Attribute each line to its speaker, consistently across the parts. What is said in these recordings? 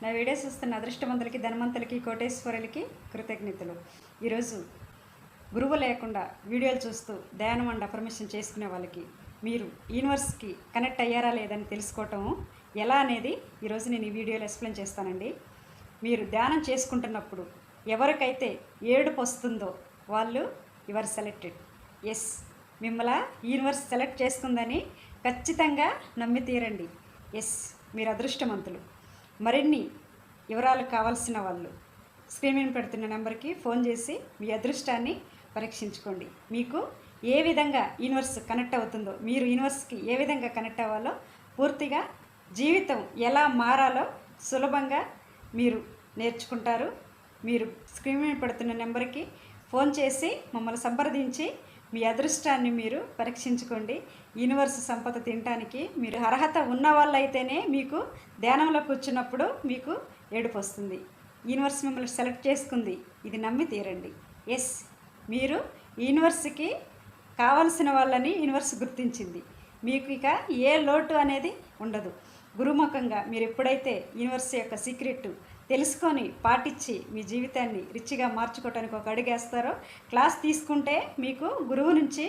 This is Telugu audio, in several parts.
Speaker 1: నా వీడియోస్ చూస్తున్న అదృష్టవంతులకి, ధనవంతులకి, కోటేశ్వరులకి కృతజ్ఞతలు. ఈరోజు గురువు లేకుండా వీడియోలు చూస్తూ ధ్యానం అండ్ అఫర్మేషన్ చేసుకునే వాళ్ళకి మీరు యూనివర్స్కి కనెక్ట్ అయ్యారా లేదని తెలుసుకోవటం ఎలా అనేది ఈరోజు నేను ఈ వీడియోలో ఎక్స్ప్లెయిన్ చేస్తానండి. మీరు ధ్యానం చేసుకుంటున్నప్పుడు ఎవరికైతే ఏడుపు వస్తుందో వాళ్ళు యువర్ సెలెక్టెడ్. ఎస్, మిమ్మల్ని యూనివర్స్ సెలెక్ట్ చేసుకుందని ఖచ్చితంగా నమ్మి తీరండి. ఎస్, మీరు అదృష్టవంతులు. మరిన్ని వివరాలు కావాల్సిన వాళ్ళు స్క్రీన్ మీద పెడుతున్న నెంబర్కి ఫోన్ చేసి మీ అదృష్టాన్ని పరీక్షించుకోండి. మీకు ఏ విధంగా యూనివర్స్ కనెక్ట్ అవుతుందో, మీరు యూనివర్స్కి ఏ విధంగా కనెక్ట్ అవ్వాలో, పూర్తిగా జీవితం ఎలా మారాలో సులభంగా మీరు నేర్చుకుంటారు. మీరు స్క్రీన్ మీద పెడుతున్న నెంబర్కి ఫోన్ చేసి మమ్మల్ని సంప్రదించి మీ అదృష్టాన్ని మీరు పరీక్షించుకోండి. యూనివర్స్ సంపద తినడానికి మీరు అర్హత ఉన్న వాళ్ళైతేనే మీకు ధ్యానంలో కూర్చున్నప్పుడు మీకు ఏడుపు వస్తుంది. యూనివర్స్ మిమ్మల్ని సెలెక్ట్ చేసుకుంది, ఇది నమ్మి తీరండి. ఎస్, మీరు యూనివర్స్కి కావలసిన వాళ్ళని యూనివర్స్ గుర్తించింది. మీకు ఇక ఏ లోటు అనేది ఉండదు. గురుముఖంగా మీరు ఎప్పుడైతే యూనివర్స్ యొక్క సీక్రెట్ తెలుసుకొని పాటించి మీ జీవితాన్ని రిచ్గా మార్చుకోవడానికి ఒక అడుగేస్తారో, క్లాస్ తీసుకుంటే మీకు గురువు నుంచి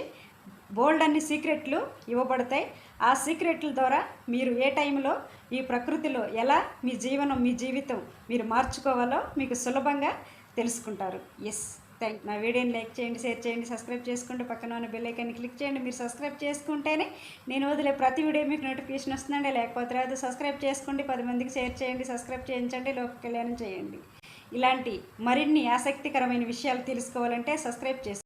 Speaker 1: బోల్డ్ అన్ని సీక్రెట్లు ఇవ్వబడతాయి. ఆ సీక్రెట్ల ద్వారా మీరు ఏ టైంలో ఈ ప్రకృతిలో ఎలా మీ జీవితం మీరు మార్చుకోవాలో మీకు సులభంగా తెలుసుకుంటారు. Yes, thank. నా వీడియోని లైక్ చేయండి, షేర్ చేయండి, సబ్స్క్రైబ్ చేసుకోండి. పక్కన ఉన్న బెల్ ఐకాన్ని క్లిక్ చేయండి. మీరు సబ్స్క్రైబ్ చేసుకుంటేనే నేను వదిలే ప్రతి వీడియో మీకు నోటిఫికేషన్ వస్తుందండి. లేకపోతే రాదు. సబ్స్క్రైబ్ చేసుకోండి, 10 మందికి షేర్ చేయండి, సబ్స్క్రైబ్ చేయించండి, లోక కళ్యాణం చేయండి. ఇలాంటి మరిన్ని ఆసక్తికరమైన విషయాలు తెలుసుకోవాలంటే సబ్స్క్రైబ్ చేసుకోండి.